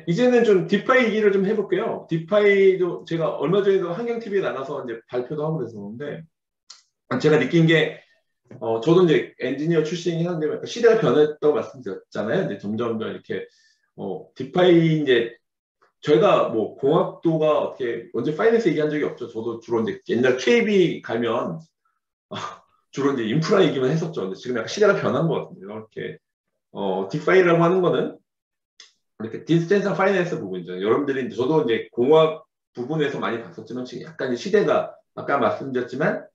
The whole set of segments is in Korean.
이제는 좀 디파이 얘기를 좀 해볼게요. 디파이도 제가 얼마 전에도 환경TV에 나가서 이제 발표도 하고 그랬었는데, 제가 느낀 게, 저도 이제 엔지니어 출신이긴 한데, 약간 시대가 변했다고 말씀드렸잖아요. 근데 점점 더 이렇게, 디파이 이제, 저희가 뭐 공학도가 어떻게, 언제 파이낸스 얘기한 적이 없죠. 저도 주로 이제 옛날 KB 가면, 주로 이제 인프라 얘기만 했었죠. 근데 지금 약간 시대가 변한 것 같은데요. 이렇게, 디파이라고 하는 거는, 이렇게 디스텐스 파이낸스 부분이죠. 여러분들이 이제 저도 이제 공학 부분에서 많이 봤었지만 지금 약간 시대가 아까 말씀드렸지만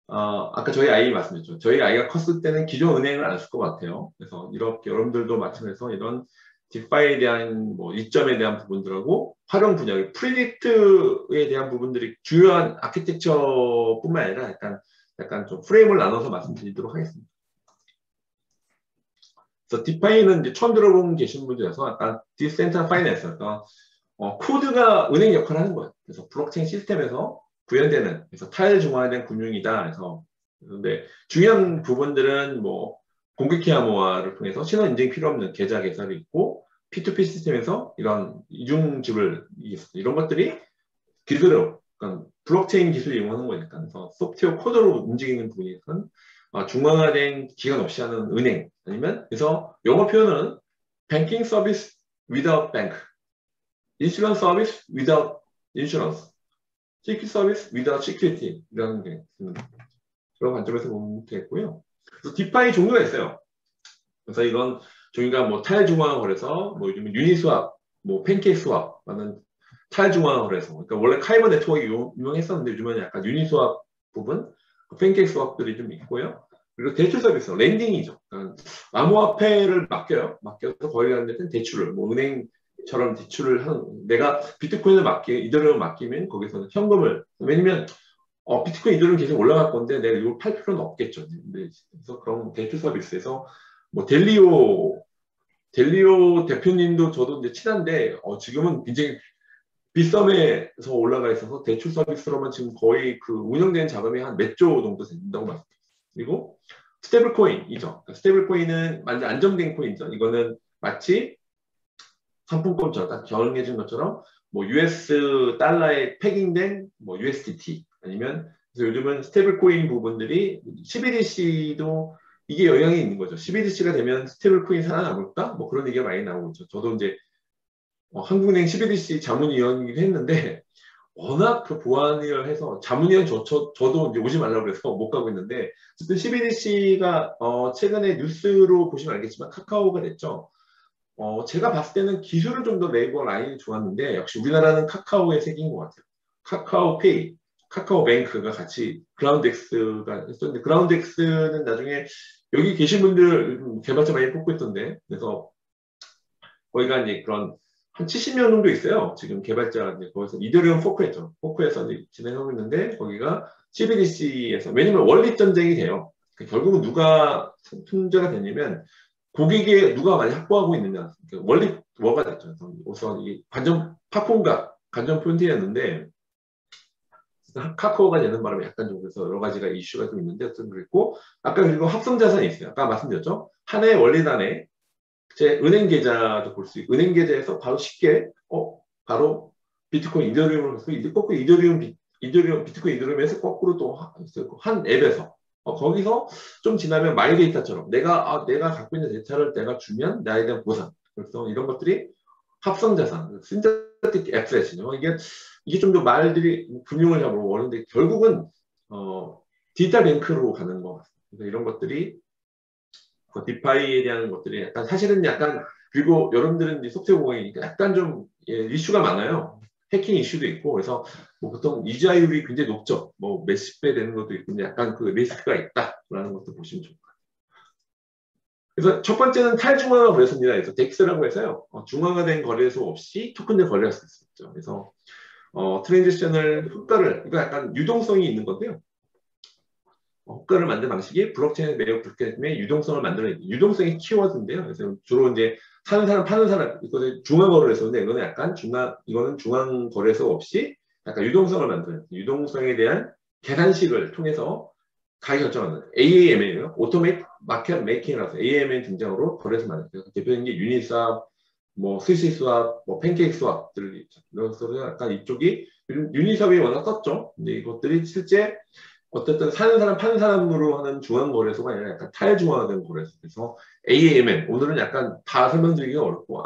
아까 저희 아이 말씀드렸죠. 저희 아이가 컸을 때는 기존 은행을 안 쓸 것 같아요. 그래서 이렇게 여러분들도 마찬가지로 이런 디파이에 대한 뭐 이점에 대한 부분들하고 활용 분야, 프리딕트에 대한 부분들이 주요한 아키텍처뿐만 아니라 약간 좀 프레임을 나눠서 말씀드리도록 하겠습니다. 그래서 디파이는 이제 처음 들어본 계신 분들에서 약간 디센트럴 파이낸스, 그러니까 코드가 은행 역할을 하는 거예요. 그래서 블록체인 시스템에서 구현되는, 그래서 타일 중화된 금융이다. 그래서 근데 중요한 부분들은 뭐 공개키 암호화를 통해서 신원 인증이 필요 없는 계좌 개설이 있고 P2P 시스템에서 이런 이중집을 이런 것들이 기술을, 그러니까 블록체인 기술을 이용하는 거니까. 그래서 소프트웨어 코드로 움직이는 부분에서는 중앙화된 기관 없이 하는 은행, 아니면 그래서 영어 표현은 banking service without bank, insurance service without insurance, security service without security 이라는 게 있습니다. 그런 관점에서 보면 되겠고요. 그래서 디파이 종류가 있어요. 그래서 이건 종류가 뭐 타일 중앙화 거래소, 뭐 요즘 유니스왑, 뭐 팬케이크 스왑, 타일 중앙화 거래소. 그러니까 원래 카이버 네트워크가 유명했었는데 요즘은 약간 유니스왑 부분, 팬케이크 스왑들이 좀 있고요. 그리고 대출 서비스, 랜딩이죠. 그러니까 암호화폐를 맡겨서 거래하는 데는 대출을, 뭐 은행처럼 대출을 하는, 내가 비트코인을 이더리움을 맡기면 거기서는 현금을, 왜냐면 비트코인 이더리움 계속 올라갈 건데 내가 이걸 팔 필요는 없겠죠. 그래서 그런 대출 서비스에서 뭐 델리오 대표님도 저도 이제 친한데 지금은 굉장히 빗썸에서 올라가 있어서 대출 서비스로만 지금 거의 그 운영된 자금이 한 몇 조 정도 된다고 말씀드렸습니다. 그리고 스테이블 코인이죠. 스테이블 코인은 완전 안정된 코인이죠. 이거는 마치 상품권처럼 딱 정해진 것처럼 뭐 US 달러에 패깅된 뭐 USDT, 아니면 그래서 요즘은 스테이블 코인 부분들이 CBDC도 이게 영향이 있는 거죠. CBDC가 되면 스테이블 코인 살아남을까? 뭐 그런 얘기가 많이 나오고 있죠. 저도 이제 한국은행 CBDC 자문위원이기도 했는데 워낙 그 보안을 해서 자문위원 저도 이제 오지 말라고 그래서 못 가고 있는데, 어쨌든 CBDC가 최근에 뉴스로 보시면 알겠지만 카카오가 됐죠. 제가 봤을 때는 기술을 좀 더 네이버 라인이 좋았는데 역시 우리나라는 카카오의 색인 것 같아요. 카카오페이, 카카오뱅크가 같이 그라운드엑스가 했었는데, 그라운드엑스는 나중에 여기 계신 분들 개발자 많이 뽑고 있던데, 그래서 거기가 이제 그런 한 70명 정도 있어요. 지금 개발자가 이제 거기서 이더리움 포크했죠. 포크에서 이제 진행하고 있는데, 거기가 CBDC에서, 왜냐면 원리 전쟁이 돼요. 결국은 누가 승자가 되냐면 고객에 누가 많이 확보하고 있느냐. 원리 뭐가 됐죠. 우선 이 관전 팝콘과 관전 포인트였는데 카카오가 되는 바람에 약간 좀 그래서 여러 가지가 이슈가 좀 있는데 좀 그랬고, 아까 그리고 합성 자산이 있어요. 아까 말씀드렸죠. 하나의 원리단에 제 은행 계좌도 볼 수 있고, 은행 계좌에서 바로 쉽게 바로 비트코인 이더리움을 거꾸로 비트코인 이더리움에서 거꾸로 또 한 앱에서 거기서 좀 지나면 마이데이터처럼 내가 갖고 있는 데이터를 내가 주면 나에 대한 보상, 그래서 이런 것들이 합성자산, 신테틱 애셋이죠. 이게 좀 더 말들이 금융을 잡으러 오는데 결국은 디지털 뱅크로 가는 것 같습니다. 그래서 이런 것들이 디파이에 대한 것들이 약간 사실은 약간, 그리고 여러분들은 이제 소프트웨어 공학이니까 약간 좀 이슈가 많아요. 해킹 이슈도 있고, 그래서 뭐 보통 이자율이 굉장히 높죠. 뭐 몇십 배 되는 것도 있고, 약간 그 리스크가 있다라는 것도 보시면 좋을 것 같아요. 그래서 첫 번째는 탈중앙화 거래소입니다. 그래서 덱스라고 해서요. 중앙화된 거래소 없이 토큰을 거래할 수 있죠. 그래서 트랜지셔널 효과를, 이거 약간 유동성이 있는 건데요. 효과를 만든 방식이 블록체인에 매우 그렇기 때문에 유동성을 만들어내는, 유동성이 키워드인데요. 그래서 주로 이제 사는 사람, 파는 사람, 이거는 중앙거래소인데, 이거는 중앙거래소 없이 약간 유동성을 만드는, 유동성에 대한 계산식을 통해서 가격 결정하는 AAM이에요. 오토메이트 마켓 메이킹이라서 AAM의 등장으로 거래소 만들어요. 대표적인 게 유니스왑, 뭐 스시 스왑, 뭐 팬케이크 스왑들 있죠. 그래서 약간 이쪽이 유니섭이 워낙 떴죠. 근데 이것들이 실제 어쨌든 사는 사람 파는 사람으로 하는 중앙 거래소가 아니라 약간 탈중앙화된 거래소. 그래서 AAMN 오늘은 약간 다 설명드리기가 어렵고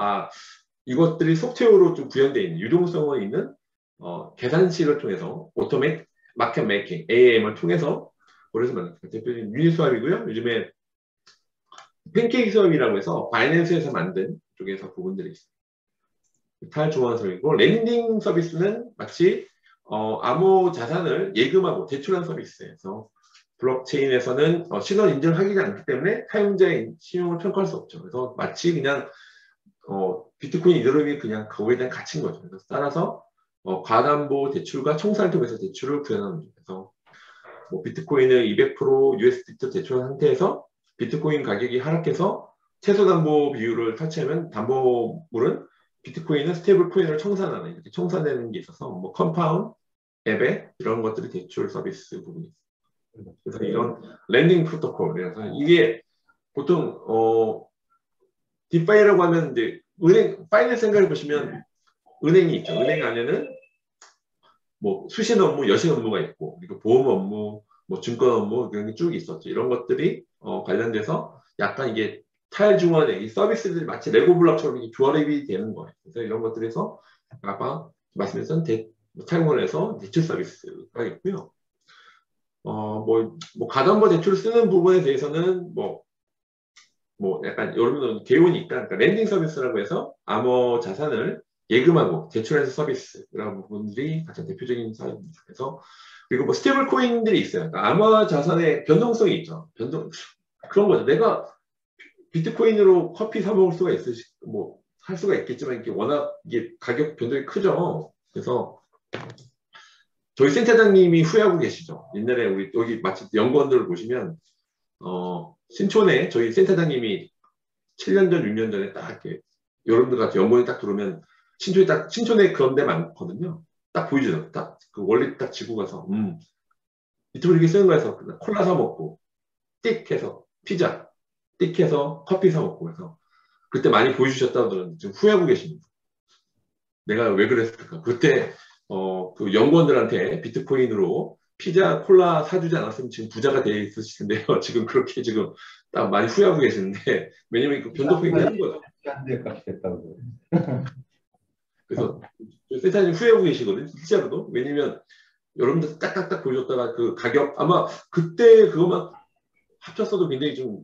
이것들이 소프트웨어로 좀 구현되어 있는 유동성이 있는 계산식을 통해서 오토메이트 마켓 메이킹 AAM을 통해서 거래소 만듭니다. 대표적인 유니스왑이고요. 요즘에 팬케이크 수업이라고 해서 바이낸스에서 만든 쪽에서 부분들이 있어요. 탈중앙성이고 랜딩 서비스는 마치 암호 자산을 예금하고 대출한 서비스에서 블록체인에서는 신원 인증하기가 않기 때문에 사용자의 신용을 평가할 수 없죠. 그래서 마치 그냥 비트코인 이더리움이 그냥 그거에 대한 가치인 거죠. 그래서 따라서 과담보 대출과 청산을 통해서 대출을 구현하는 거죠. 그래서 뭐 비트코인을 200% USDT 대출한 상태에서 비트코인 가격이 하락해서 최소 담보 비율을 터치하면 담보물은 비트코인은 스테이블 코인으로 청산하는 이렇게 청산되는 게 있어서 뭐 컴파운 앱에 이런 것들이 대출 서비스 부분이 있어요. 그래서 이런 랜딩 프로토콜 그래서 이게 보통 디파이라고 하면 이제 은행 파이낸스 생각해 보시면 은행이 있죠. 은행 안에는 뭐 수신 업무, 여신 업무가 있고 그리고 보험 업무, 뭐 증권 업무 이런 게 쭉 있었죠. 이런 것들이 관련돼서 약간 이게 탈중앙의 이 서비스들이 마치 레고 블록처럼 이렇게 조합이 되는 거예요. 그래서 이런 것들에서 아까 말씀드렸던 탈중앙에서 대출 서비스가 있고요. 뭐 가담보 대출 쓰는 부분에 대해서는 뭐 약간 여러분은 개요니까 그러니까 랜딩 서비스라고 해서 암호 자산을 예금하고 대출해서 서비스 이런 부분들이 가장 대표적인 사업입니다. 그래서 그리고 뭐 스테이블 코인들이 있어요. 그러니까 암호 자산의 변동성이 있죠. 그런 거죠. 내가 비트코인으로 커피 사 먹을 수가 뭐 할 수가 있겠지만 이게 워낙 이게 가격 변동이 크죠. 그래서 저희 센터장님이 후회하고 계시죠. 옛날에 우리 여기 마치 연구원들을 보시면 신촌에 저희 센터장님이 7년 전, 6년 전에 딱 이렇게 여러분들 같이 연구원이 딱 들어오면 신촌에 그런 데 많거든요. 딱 보여주죠. 딱 그 원래 딱 지고 가서 유튜브 이렇게 쓰는 거에서 콜라 사 먹고 띡 해서 피자 띡 해서 커피 사 먹고 해서 그때 많이 보여주셨다고 들었는데 지금 후회하고 계십니다. 내가 왜 그랬을까? 그때 그 연구원들한테 비트코인으로 피자, 콜라 사주지 않았으면 지금 부자가 돼 있으실 텐데요. 지금 그렇게 지금 딱 많이 후회하고 계시는데 왜냐면 그 변동성이 큰 거죠. 한대 값이 됐다고. 그래서 센터님 후회하고 계시거든요. 실제로도. 왜냐면 여러분들 딱딱딱 보여줬다가 그 가격 아마 그때 그것만 합쳤어도 굉장히 좀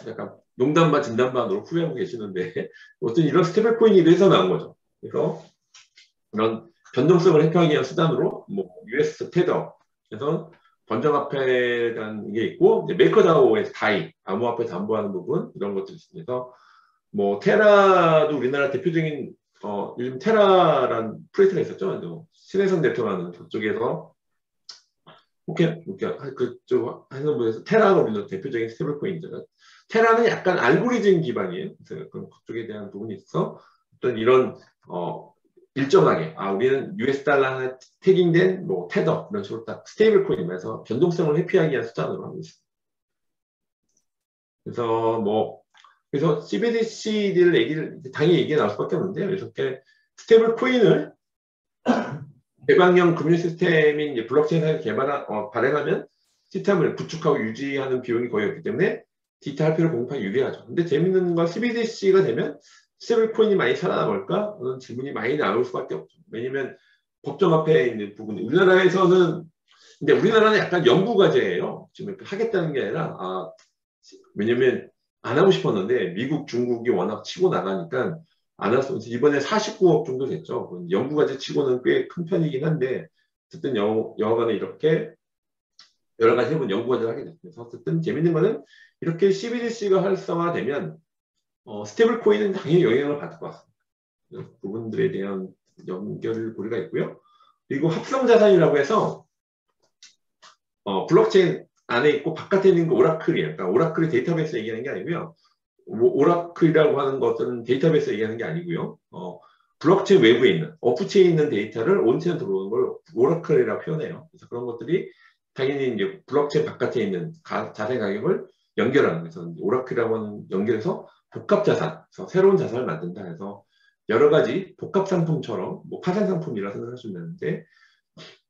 약간 농담 반 진담 반으로 후회하고 계시는데 어떤 이런 스테이블 코인이 이래서 나온 거죠. 그래서 이런 변동성을 해소하기 위한 수단으로 뭐 US 테더에서 번정화폐라는 게 있고 메이커다오에서 다이 암호화폐 담보하는 부분 이런 것들이 있습니다. 뭐 테라도 우리나라 대표적인 요즘 테라란 프로젝트가 있었죠. 신혜선 대표라는 그쪽에서 그쪽 하는 분에서 테라가 우리나라 대표적인 스테이블 코인이죠. 테라는 약간 알고리즘 기반이에요. 그래서 그쪽에 대한 부분이 있어 어떤 이런 일정하게 우리는 US 달러 하나 태깅된 뭐 테더 이런 식으로 딱 스테이블 코인이면서 변동성을 회피하기 위한 수단으로 하고 있습니다. 그래서 CBDC들 당연히 얘기가 나올 수밖에 없는데요. 이렇게 스테이블 코인을 개방형 금융 시스템인 이제 블록체인에서 발행하면 시스템을 구축하고 유지하는 비용이 거의 없기 때문에 디지털 화폐를 공급하기 유리하죠. 근데 재밌는 건 CBDC가 되면 스테이블 코인이 많이 살아남을까? 그런 질문이 많이 나올 수밖에 없죠. 왜냐면 법정화폐에 있는 부분이 우리나라에서는 근데 우리나라는 약간 연구 과제예요. 지금 하겠다는 게 아니라 왜냐면 안 하고 싶었는데 미국, 중국이 워낙 치고 나가니까 안 했어. 이번에 49억 정도 됐죠. 연구 과제 치고는 꽤 큰 편이긴 한데 어쨌든 영어관에 이렇게 여러 가지 해본 연구 과제를 하게 됐어요. 어쨌든 재밌는 거는 이렇게 CBDC가 활성화되면 스테이블 코인은 당연히 영향을 받을 것 같습니다. 부분들에 대한 연결고리가 있고요. 그리고 합성 자산이라고 해서 블록체인 안에 있고 바깥에 있는 거 오라클이에요. 그러니까 오라클이 데이터베이스 얘기하는 게 아니고요. 오라클이라고 하는 것은 데이터베이스 얘기하는 게 아니고요. 블록체인 외부에 있는 오프체인에 있는 데이터를 온체인 들어오는 걸 오라클이라고 표현해요. 그래서 그런 것들이 당연히 이제 블록체인 바깥에 있는 자산 가격을 연결하는 그래서 오라클이라고 하는 연결해서 복합자산, 그래서 새로운 자산을 만든다 해서 여러 가지 복합 상품처럼 뭐 파생 상품이라 생각하시면 되는데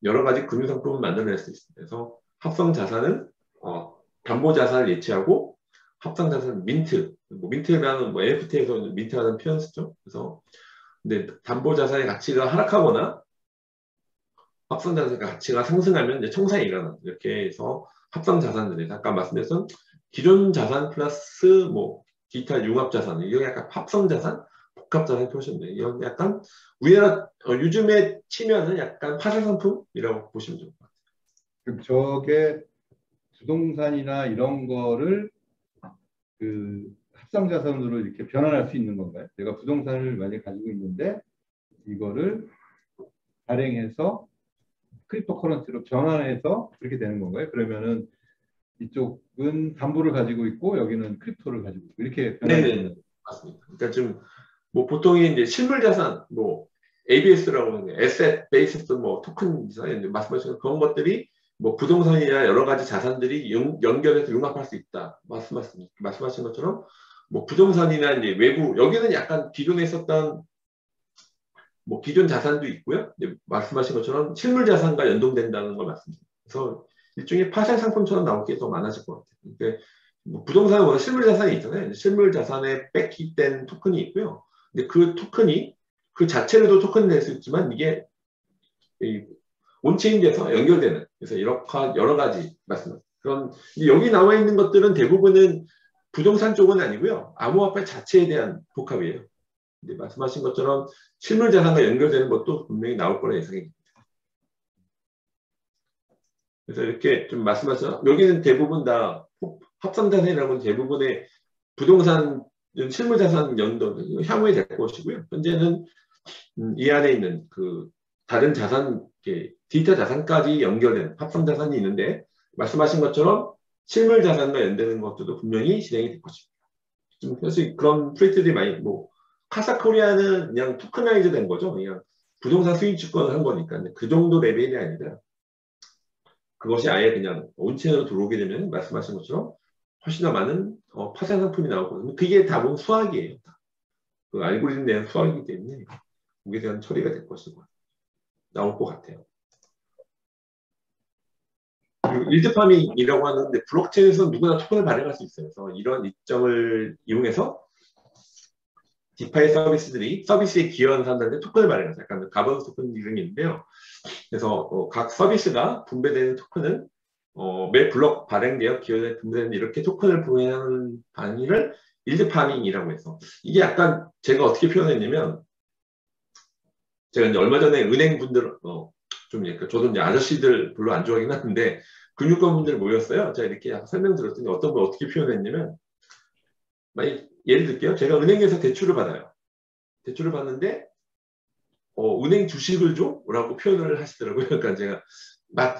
여러 가지 금융 상품을 만들어낼 수 있습니다. 그래서 합성 자산은 담보 자산을 예치하고 합성 자산 민트, 뭐 민트라는 뭐 NFT에서 민트라는 표현 쓰죠. 그래서 근데 담보 자산의 가치가 하락하거나 합성 자산의 가치가 상승하면 이제 청산이 일어나. 이렇게 해서 합성 자산들이 아까 말씀드렸던 기존 자산 플러스 뭐 디지털 융합 자산, 이거 약간 합성 자산, 복합 자산 표시면 돼요. 이건 약간 우리나라 요즘에 치면은 약간 파생 상품이라고 보시면 좋을 것 같아요. 그럼 저게 부동산이나 이런 거를 그 합성 자산으로 이렇게 변환할 수 있는 건가요? 내가 부동산을 만약에 가지고 있는데 이거를 발행해서 크립토커런시로 전환해서 그렇게 되는 건가요? 그러면은 이쪽은 담보를 가지고 있고 여기는 크립토를 가지고 있고 이렇게 네네 맞습니다. 그러니까 좀 뭐 보통이 이제 실물 자산 뭐 ABS라고 하는 에셋 베이스드 뭐 토큰 자산 말씀하신 그런 것들이 뭐 부동산이나 여러 가지 자산들이 연결해서 융합할 수 있다 말씀하신 것처럼 뭐 부동산이나 이제 외부 여기는 약간 기존에 있었던 뭐 기존 자산도 있고요. 말씀하신 것처럼 실물 자산과 연동된다는 걸 말씀드립니다. 그래서 일종의 파생 상품처럼 나올 게 더 많아질 것 같아요. 그러니까 뭐 부동산은 워낙 실물 자산이 있잖아요. 실물 자산에 백키된 토큰이 있고요. 근데 그 토큰이 그 자체로도 토큰이 될 수 있지만 이게 온체인돼서 연결되는 그래서 여러 가지 말씀드립니다. 그런 여기 나와 있는 것들은 대부분은 부동산 쪽은 아니고요. 암호화폐 자체에 대한 복합이에요. 말씀하신 것처럼 실물 자산과 연결되는 것도 분명히 나올 거라 예상이 됩니다. 그래서 이렇게 좀 말씀하셔서 여기는 대부분 다 합성 자산이라고 하면 대부분의 부동산 실물 자산 연동 향후에 될 것이고요. 현재는 이 안에 있는 그 다른 자산 디지털 자산까지 연결된 합성 자산이 있는데 말씀하신 것처럼 실물 자산과 연결되는 것들도 분명히 진행이 될 것입니다. 좀 사실 그런 프로젝트들이 많이 뭐 카사코리아는 그냥 토크나이즈 된 거죠. 그냥 부동산 수익 주권을 한 거니까 그 정도 레벨이 아니라 그것이 아예 그냥 온체인으로 들어오게 되면 말씀하신 것처럼 훨씬 더 많은 파생 상품이 나오거든요. 그게 다 보면 수학이에요. 그 알고리즘 내는 수학이기 때문에 거기에 대한 처리가 될 것이고 나올 것 같아요. 그리고 일드파밍이라고 하는데 블록체인에서 누구나 토큰을 발행할 수 있어요. 그래서 이런 이점을 이용해서 디파이 서비스들이 서비스에 기여하는 사람들한테 토큰을 발행해서 약간 가버넌스 토큰 이런 게 있는데요. 그래서 각 서비스가 분배되는 토큰은 매 블록 발행되어 기여에 분배되는 이렇게 토큰을 분배하는 방식을 일드파밍이라고 해서 이게 약간 제가 어떻게 표현했냐면 제가 이제 얼마 전에 은행 분들 좀 약간 저도 이제 아저씨들 별로 안 좋아하긴 하는데 금융권 분들 모였어요. 제가 이렇게 설명드렸더니 어떤 걸 어떻게 표현했냐면 예를 들게요. 제가 은행에서 대출을 받아요. 대출을 받는데 은행 주식을 줘? 라고 표현을 하시더라고요. 그러니까 제가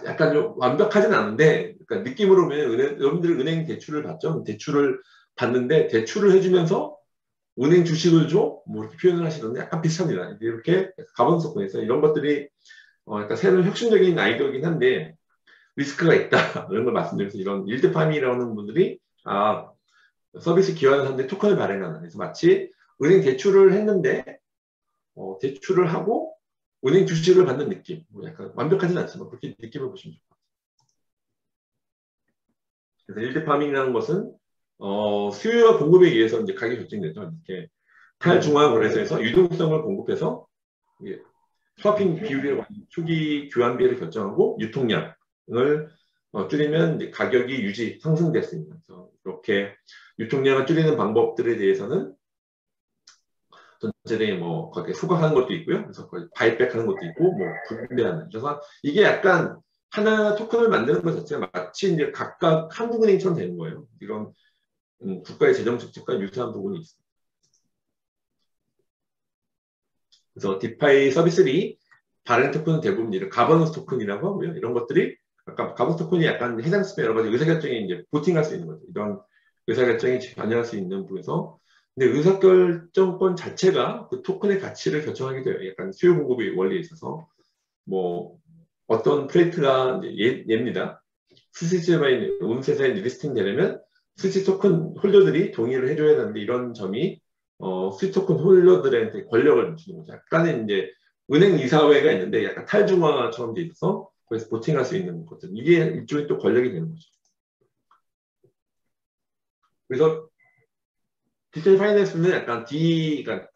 약간 좀 완벽하진 않은데 그러니까 느낌으로 보면 여러분들 은행 대출을 받죠. 대출을 받는데 대출을 해주면서 은행 주식을 줘? 뭐 이렇게 표현을 하시던데 약간 비슷합니다. 이렇게 가번스권에서 이런 것들이 약간 새로운 혁신적인 아이디어이긴 한데 리스크가 있다. 이런 걸 말씀드려서 이런 일드파밍이라는 분들이 서비스 기여하는 사람들이 토큰을 발행하는 그래서 마치 은행 대출을 했는데 대출을 하고 은행 주식을 받는 느낌 뭐 약간 완벽하진 않지만 그렇게 느낌을 보시면 좋을 것 같아요. 그래서 일드파밍이라는 것은 수요와 공급에 의해서 이제 가격이 결정되죠. 이렇게 탈중앙 거래소에서 유동성을 공급해서 스와핑 비율의 초기 교환비를 결정하고 유통량을 줄이면 이제 가격이 유지 상승될 수 있는 그래서 이렇게 유통량을 줄이는 방법들에 대해서는 전체적인 뭐 거기에 소각하는 것도 있고요. 그래서 바이백하는 것도 있고 뭐 분배하는. 그래서 이게 약간 하나 토큰을 만드는 것 자체가 마치 이제 각각 한국은행처럼 되는 거예요. 이런 국가의 재정 정책과 유사한 부분이 있습니다. 그래서 디파이 서비스들이 발행 토큰은 대부분 이런 가버넌스 토큰이라고 하고요. 이런 것들이 아까 가버넌스 토큰이 약간 해당시면 여러 가지 의사결정에 이제 보팅할 수 있는 거죠. 이런 의사결정에 관여할 수 있는 부분에서 근데 의사결정권 자체가 그 토큰의 가치를 결정하게 돼요. 약간 수요 공급의 원리에 있어서 뭐 어떤 프레이트가 예입니다. 스시즈바인 온세사에 리스팅 되려면 스위치 토큰 홀더들이 동의를 해줘야 되는데 이런 점이 스위치 토큰 홀더들한테 권력을 주는 거죠. 약간은 이제 은행 이사회가 있는데 약간 탈중앙화처럼 돼 있어서 거기서 보팅할 수 있는 것들. 이게 일종의 또 권력이 되는 거죠. 그래서 디지털 파이낸스는 약간 그러니까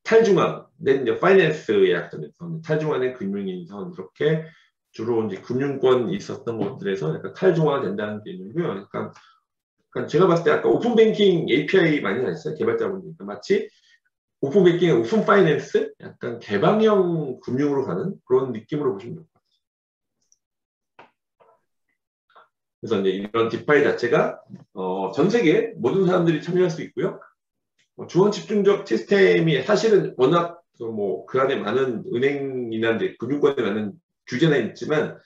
탈중앙된 이제 파이낸스의 약점에서 탈중앙된 금융인선 이렇게 주로 이제 금융권이 있었던 것들에서 약간 탈중앙화된다는 개념이고요. 약간 제가 봤을 때 아까 오픈 뱅킹 API 많이 하셨어요. 개발자분들니까 마치 오픈 뱅킹, 오픈 파이낸스 약간 개방형 금융으로 가는 그런 느낌으로 보시면 됩니다. 그래서 이제 이런 디파이 자체가 전 세계 모든 사람들이 참여할 수 있고요. 중앙 집중적 시스템이 사실은 워낙 그 안에 많은 은행이나 이제 금융권에 많은 규제나 있지만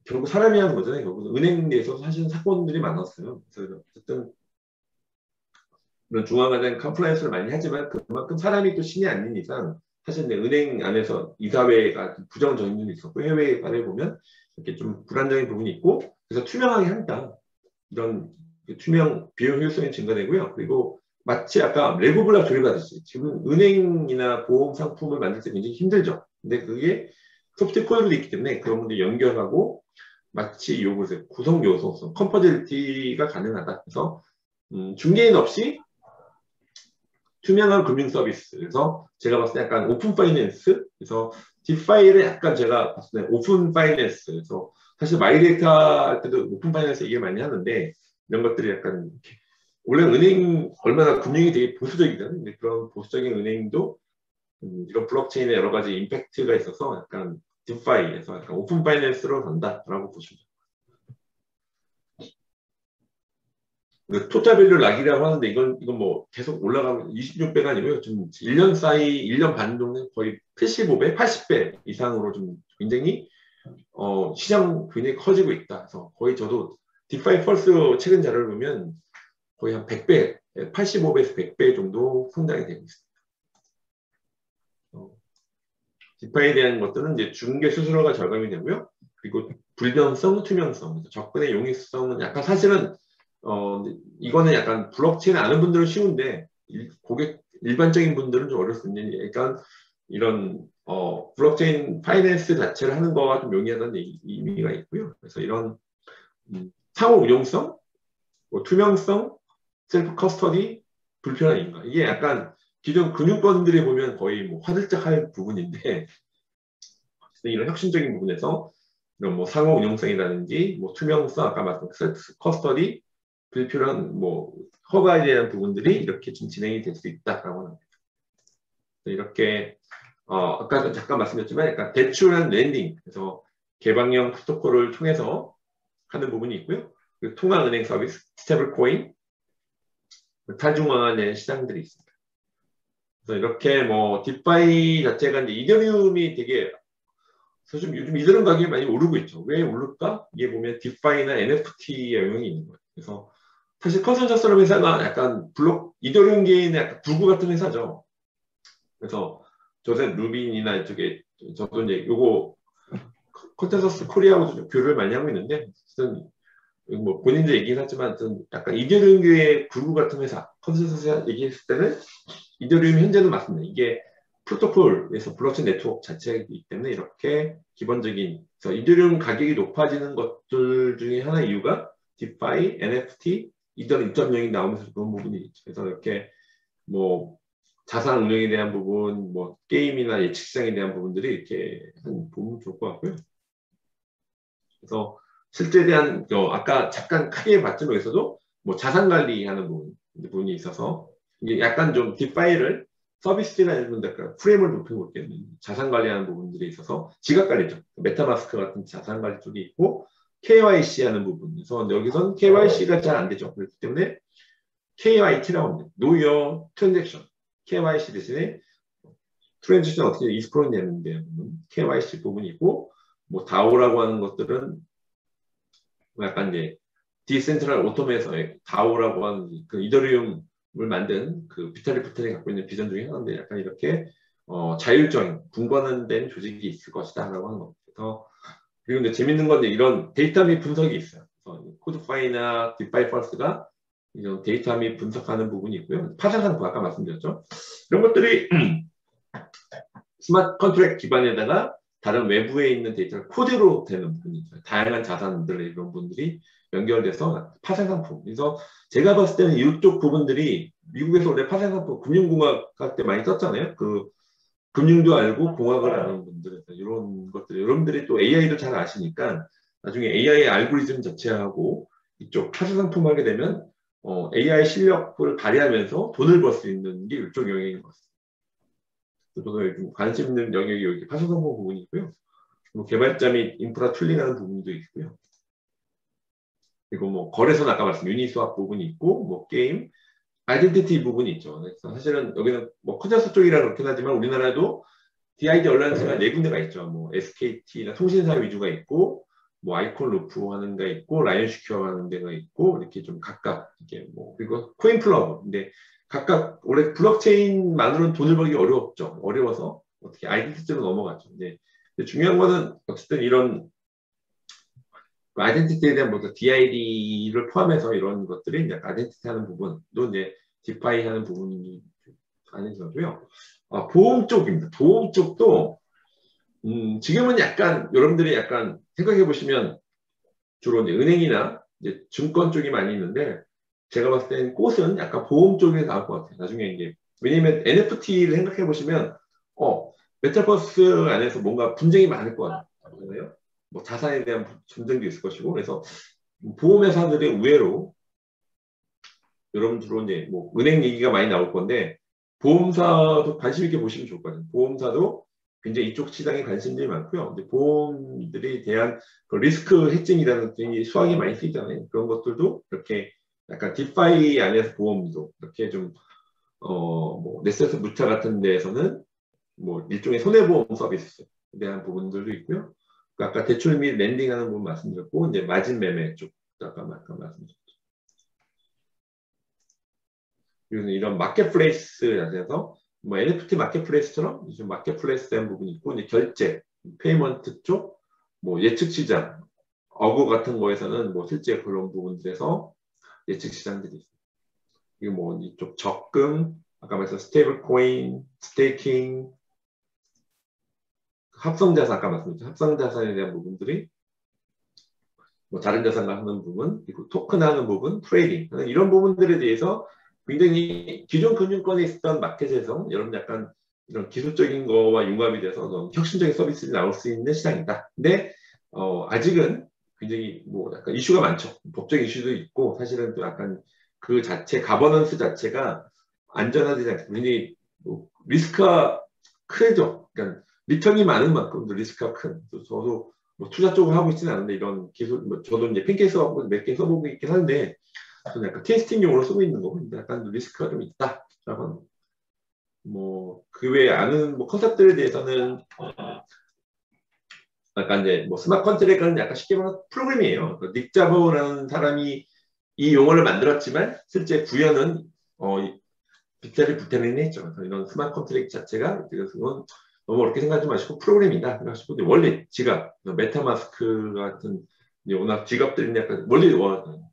결국 사람이 하는 거잖아요. 결국 은행 내에서 사실은 사건들이 많았어요. 그래서 어쨌든 이런 중앙화된 컴플라이언스를 많이 하지만 그만큼 사람이 또 신이 아닌 이상 사실 은행 안에서 이사회가 부정적인 있었고 해외에 보면 이렇게 좀 불안정한 부분이 있고 그래서 투명하게 한다. 이런 투명 비용 효율성이 증가되고요. 그리고 마치 아까 레고블락 조립하듯이 지금 은행이나 보험 상품을 만들 때 굉장히 힘들죠. 근데 그게 소프트 코어로 있기 때문에 그런 분들 연결하고 마치 요것의 구성 요소, 컴퍼빌리티가 가능하다. 그래서 중개인 없이 투명한 금융 서비스. 그래서 제가 봤을 때 약간 오픈 파이낸스. 그래서 디파이를 약간 제가 봤을 때 오픈 파이낸스. 그래서 사실 마이데이터 할 때도 오픈 파이낸스 얘기를 많이 하는데 이런 것들이 약간 이렇게 원래 은행 얼마나 금융이 되게 보수적이잖아요. 근데 그런 보수적인 은행도 이런 블록체인에 여러 가지 임팩트가 있어서 약간 디파이에서 약간 오픈 파이낸스로 간다라고 보시면 돼요. 토탈 밸류 락이라고 하는데 이건 뭐 계속 올라가고 26배가 아니고요. 좀 1년 사이 1년 반 정도 거의 75배, 80배 이상으로 좀 굉장히 시장 굉장히 커지고 있다. 그래서 거의 저도 디파이 펄스 최근 자료를 보면 거의 한 100배, 85배에서 100배 정도 성장이 되고 있습니다. 디파이에 대한 것들은 이제 중개 수수료가 절감이 되고요. 그리고 불변성, 투명성, 접근의 용이성은 약간 사실은 이거는 약간 블록체인 아는 분들은 쉬운데 고객 일반적인 분들은 좀 어려울 수 있는 약간 이런 블록체인 파이낸스 자체를 하는 거와 좀 용이하다는 의미가 있고요. 그래서 이런 상호 운용성, 뭐 투명성, 셀프 커스터디, 불편한 인가 이게 약간 기존 금융권들이 보면 거의 뭐 화들짝 할 부분인데 이런 혁신적인 부분에서 이런 뭐 상호 운용성이라든지 뭐 투명성 아까 말했던 셀프 커스터디 불필요한 뭐 허가에 대한 부분들이 이렇게 좀 진행이 될 수 있다라고 합니다. 이렇게 아까도 잠깐 말씀드렸지만 약간 대출한 랜딩 그래서 개방형 프로토콜을 통해서 하는 부분이 있고요. 통화은행 서비스, 스테이블 코인, 탈중앙화된 시장들이 있습니다. 그래서 이렇게 뭐 디파이 자체가 이제 이더리움이 되게 사실 요즘 이더리움 가격이 많이 오르고 있죠. 왜 오를까? 이게 보면 디파이나 NFT의 영향이 있는 거예요. 그래서 사실 컨센서스럼 회사가 약간 이더리움계의 약간 구구 같은 회사죠. 그래서 조셉 루빈이나 이쪽에 저도 이제 요거 컨센서스 코리아하고도 교류를 많이 하고 있는데 뭐 본인도 얘기는 하지만 약간 이더리움계의 구구 같은 회사 컨센서스 얘기했을 때는 이더리움 현재는 맞습니다. 이게 프로토콜에서 블록체인 네트워크 자체이기 때문에 이렇게 기본적인 그래서 이더리움 가격이 높아지는 것들 중에 하나 이유가 디파이, NFT, 이더리움 2.0이 나오면서 그런 부분이 있죠. 그래서 이렇게 뭐 자산 운용에 대한 부분, 뭐 게임이나 예측성에 대한 부분들이 이렇게 보면 좋을 것 같고요. 그래서 실제에 대한 아까 잠깐 크게 봤지만서도 뭐 자산 관리하는 부분이 있어서 이게 약간 좀 디파이를 서비스나 이런 프레임을 높이고 있겠는 자산 관리하는 부분들이 있어서 지갑 관리죠. 메타마스크 같은 자산 관리 쪽이 있고 KYC 하는 부분에서 여기선 KYC가 잘 안 되죠. 그렇기 때문에 KYT라고 합니다. Know Your Transaction. KYC 대신에 트랜지션 어떻게 이스프로인 되는데 KYC 부분이 있고 뭐 DAO라고 하는 것들은 약간 이제 디센트럴 오토메이션의 DAO라고 하는 그 이더리움을 만든 그 비탈이 갖고 있는 비전 중에 하나인데 약간 이렇게 자율적인 분권화된 조직이 있을 것이다라고 하는 겁니다. 그래서 그리고 이제 재밌는 건데 이런 데이터 및 분석이 있어요. 그래서 코드파이나 디파이 펄스가 이런 데이터 및 분석하는 부분이 있고요. 파생상품 아까 말씀드렸죠. 이런 것들이 스마트 컨트랙 기반에다가 다른 외부에 있는 데이터를 코드로 되는 부분이죠. 다양한 자산들의 이런 분들이 연결돼서 파생상품. 그래서 제가 봤을 때는 이쪽 부분들이 미국에서 원래 파생상품 금융공학 할 때 많이 썼잖아요. 그 금융도 알고 공학을 아는 분들 이런 것들 여러분들이 또 AI도 잘 아시니까 나중에 AI 알고리즘 자체하고 이쪽 파생상품 하게 되면 AI 실력을 발휘하면서 돈을 벌 수 있는 게 이쪽 영역인 것 같습니다. 저도 좀 관심 있는 영역이 여기 파생상품 부분이고요. 뭐 개발자 및 인프라 툴링하는 부분도 있고요. 그리고 뭐 거래소는 아까 말씀 유니스왑 부분이 있고 뭐 게임, 아이덴티티 부분이 있죠. 그래서 사실은 여기는 뭐 커져서 쪽이라 그렇긴 하지만 우리나라도 DID 얼라이언스가 네 군데가 있죠. 뭐 SKT나 통신사 위주가 있고 뭐 아이콘 루프 하는 데가 있고 라이언 시큐어 하는 데가 있고 이렇게 좀 각각 이게 뭐 그리고 코인 플러그 근데 각각 원래 블록체인만으로는 돈을 벌기 어렵죠. 어려워서 어떻게 아이덴티티로 넘어갔죠. 근데 중요한 거는 어쨌든 이런 아이덴티티에 대한 뭐 DID를 포함해서 이런 것들이 이제 아이덴티티 하는 부분도 이제 디파이 하는 부분이 아니더라고요. 보험 쪽입니다. 보험 쪽도 지금은 약간 여러분들이 약간 생각해 보시면 주로 이제 은행이나 이제 증권 쪽이 많이 있는데 제가 봤을 때는 꽃은 약간 보험 쪽에 나올 것 같아요. 나중에 이제 왜냐면 NFT를 생각해 보시면 메타버스 안에서 뭔가 분쟁이 많을 것 같아요. 뭐 자산에 대한 분쟁도 있을 것이고 그래서 보험회사들의 우회로 여러분 주로 이제 뭐 은행 얘기가 많이 나올 건데 보험사도 관심 있게 보시면 좋을 것 같아요. 보험사도 굉장히 이쪽 시장에 관심들이 많고요. 근데 보험들에 대한 그 리스크 해칭이라는 게 수학이 많이 쓰이잖아요. 그런 것들도 이렇게 약간 디파이 안에서 보험도 이렇게 좀 뭐 넷세스 무차 같은 데에서는 뭐 일종의 손해보험 서비스에 대한 부분들도 있고요. 아까 대출 및 랜딩하는 부분 말씀드렸고 이제 마진 매매 쪽 아까 말씀드렸죠. 그리고 이런 마켓플레이스에서 뭐 NFT 마켓플레이스처럼 이제 마켓플레이스 된 부분이 있고 이제 결제, 페이먼트 쪽, 뭐 예측 시장, 어그 같은 거에서는 뭐 실제 그런 부분들에서 예측 시장들이 있어요. 이거 뭐 이쪽 적금, 아까 말씀 스테이블 코인, 스테이킹, 합성자산 아까 말씀드렸죠. 합성자산에 대한 부분들이 뭐 다른 자산과 하는 부분, 그리고 토큰 하는 부분, 트레이딩 이런 부분들에 대해서 굉장히 기존 금융권에 있었던 마켓에서 여러분 약간 이런 기술적인 거와 융합이 돼서 혁신적인 서비스들이 나올 수 있는 시장이다. 근데 아직은 굉장히 뭐 약간 이슈가 많죠. 법적 이슈도 있고 사실은 또 약간 그 자체 가버넌스 자체가 안전하지 않고 굉장히 뭐 리스크가 크죠. 그러니까 리턴이 많은 만큼 리스크가 큰. 저도 뭐 투자 쪽을 하고 있지는 않은데 이런 기술, 뭐 저도 이제 핀케이스하고 몇 개 써보고 있긴 한데 저는 약간 테스팅용으로 쓰고 있는 거고 약간 리스크가 좀 있다. 뭐그 외에 아는 뭐 컨셉들에 대해서는 약간 이제 뭐 스마트 컨트랙은 약간 쉽게 말하면 프로그램이에요. 닉 자버라는 사람이 이 용어를 만들었지만 실제 구현은 빅자리 부테린이 했죠. 이런 스마트 컨트랙 자체가 그건 너무 어렵게 생각하지 마시고 프로그램이다 생각하시고 원래 지갑, 메타마스크 같은 워낙 지갑들이 약간 원래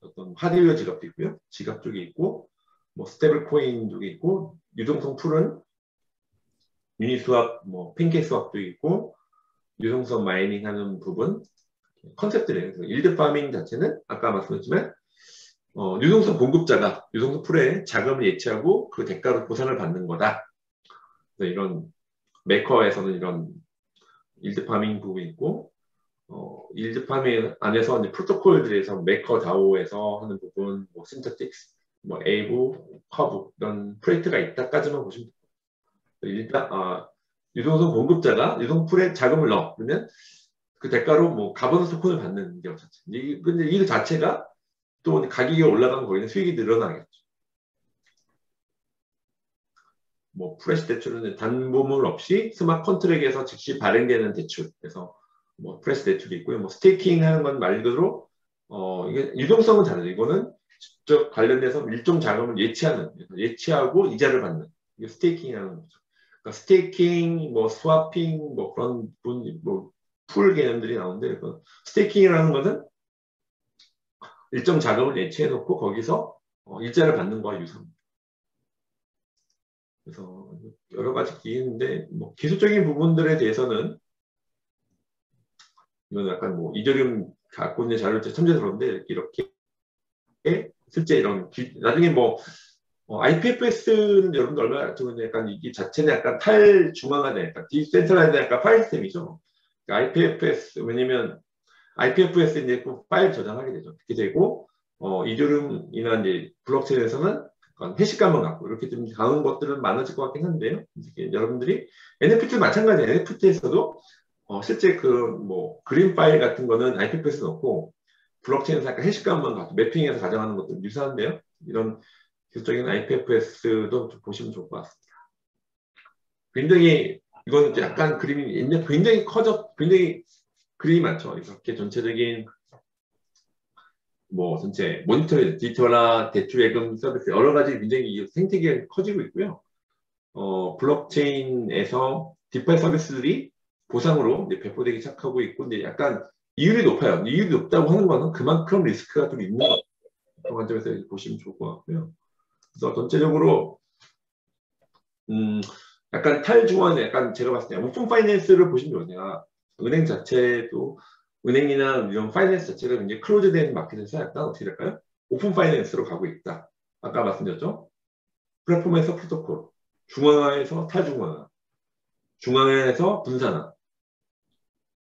어떤 하드웨어 지갑도 있고요. 지갑 쪽이 있고 뭐 스테이블 코인 쪽이 있고 유동성 풀은 유니스왑, 뭐 팬케이스왑도 있고 유동성 마이닝 하는 부분 컨셉들이에요. 일드 파밍 자체는 아까 말씀드렸지만 유동성 공급자가 유동성 풀에 자금을 예치하고 그 대가로 보상을 받는 거다. 이런 메커에서는 이런 일드 파밍 부분이 있고 일드 파밍 안에서 이제 프로토콜들에서 메커 다오에서 하는 부분, 뭐 신터틱스, 뭐 에이브, 커브 이런 프로젝트가 있다까지만 보시면 돼요. 일단 유동성 공급자가 유동성 풀에 자금을 넣어 그러면 그 대가로 뭐 가버넌스 토큰을 받는 게 어쨌든 근데 이 자체가 또 가격이 올라가면 거기는 수익이 늘어나겠죠. 뭐 프레시 대출은 단보물 없이 스마트 컨트랙에서 즉시 발행되는 대출. 그래서 뭐 프레시 대출이 있고요. 뭐 스테이킹 하는 건 말 그대로 이게 유동성은 다르죠. 이거는 직접 관련돼서 일정 자금을 예치하고 이자를 받는 이게 스테이킹이라는 거죠. 그러니까 스테이킹, 뭐 스와핑, 뭐 그런 뭐풀 개념들이 나오는데 스테이킹이라는 것은 일정 자금을 예치해 놓고 거기서 일자를 받는 거와 유사합니다. 그래서 여러 가지 기회인데 뭐 기술적인 부분들에 대해서는 이건 약간 뭐 이더리움 갖고 있는 자료를 첨예스러운데 이렇게 실제 이런 나중에 뭐 IPFS는 여러분들 얼마나 알죠? 약간 이 자체는 약간 탈중앙화된 약간 디센트럴라이즈된 약간 파일 시스템이죠. 그러니까 IPFS 왜냐면 IPFS 이제 파일 저장하게 되죠. 그렇게 되고 이더리움이나 이제 블록체인에서는 해시감을 갖고 이렇게 좀 강한 것들은 많아질 것 같긴 한데요. 여러분들이 NFT 마찬가지예요. NFT에서도 실제 그 뭐 그림 파일 같은 거는 IPFS 넣고 블록체인에서 약간 해시감만 갖고 매핑해서 가져가는 것도 유사한데요. 이런 기술적인 IPFS도 좀 보시면 좋을 것 같습니다. 굉장히 이건 약간 그림이 굉장히 굉장히 그림이 많죠. 이렇게 전체적인 뭐 전체 모니터 디지털화 대출 예금 서비스 여러 가지 굉장히 생태계가 커지고 있고요. 블록체인에서 디파이 서비스들이 보상으로 이제 배포되기 시작하고 있고 이제 약간 이율이 높아요. 이율이 높다고 하는 거는 그만큼 리스크가 좀 있는 것 같아요. 그런 관점에서 보시면 좋을 것 같고요. 그래서 전체적으로 약간 탈중앙 약간 제가 봤을 때 오픈 파이낸스를 보시면 좋아요. 은행 자체도 은행이나 이런 파이낸스 자체가 굉장히 클로즈된 마켓에서 약간 어떻게 될까요? 오픈 파이낸스로 가고 있다. 아까 말씀드렸죠? 플랫폼에서 프로토콜, 중앙화에서 탈중앙화, 중앙화에서 분산화,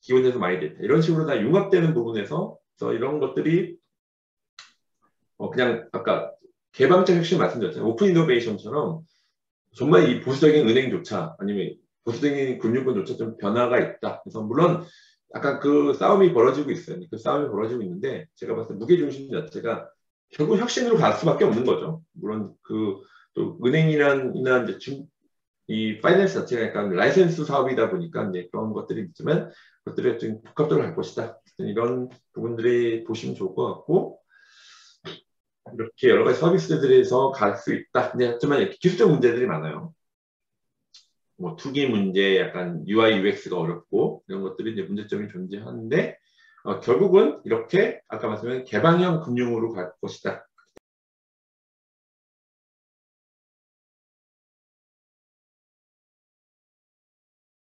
기본에서 많이 데이터 이런 식으로 다 융합되는 부분에서 이런 것들이 그냥 아까 개방적 혁신 말씀드렸잖아요. 오픈 이노베이션처럼 정말 이 보수적인 은행조차 아니면 보수적인 금융권조차 좀 변화가 있다. 그래서 물론 약간 그 싸움이 벌어지고 있어요. 그 싸움이 벌어지고 있는데 제가 봤을 때 무게중심 자체가 결국 혁신으로 갈 수밖에 없는 거죠. 물론 그 또 은행이나 이제 이 파이낸스 자체가 약간 라이센스 사업이다 보니까 이제 그런 것들이 있지만 그것들이 좀 복합적으로 갈 것이다. 이런 부분들이 보시면 좋을 것 같고 이렇게 여러 가지 서비스들에서 갈 수 있다. 근데 하지만 기술적 문제들이 많아요. 뭐 투기 문제, 약간 UI, UX가 어렵고 이런 것들이 이제 문제점이 존재하는데 결국은 이렇게 아까 말씀드린 개방형 금융으로 갈 것이다.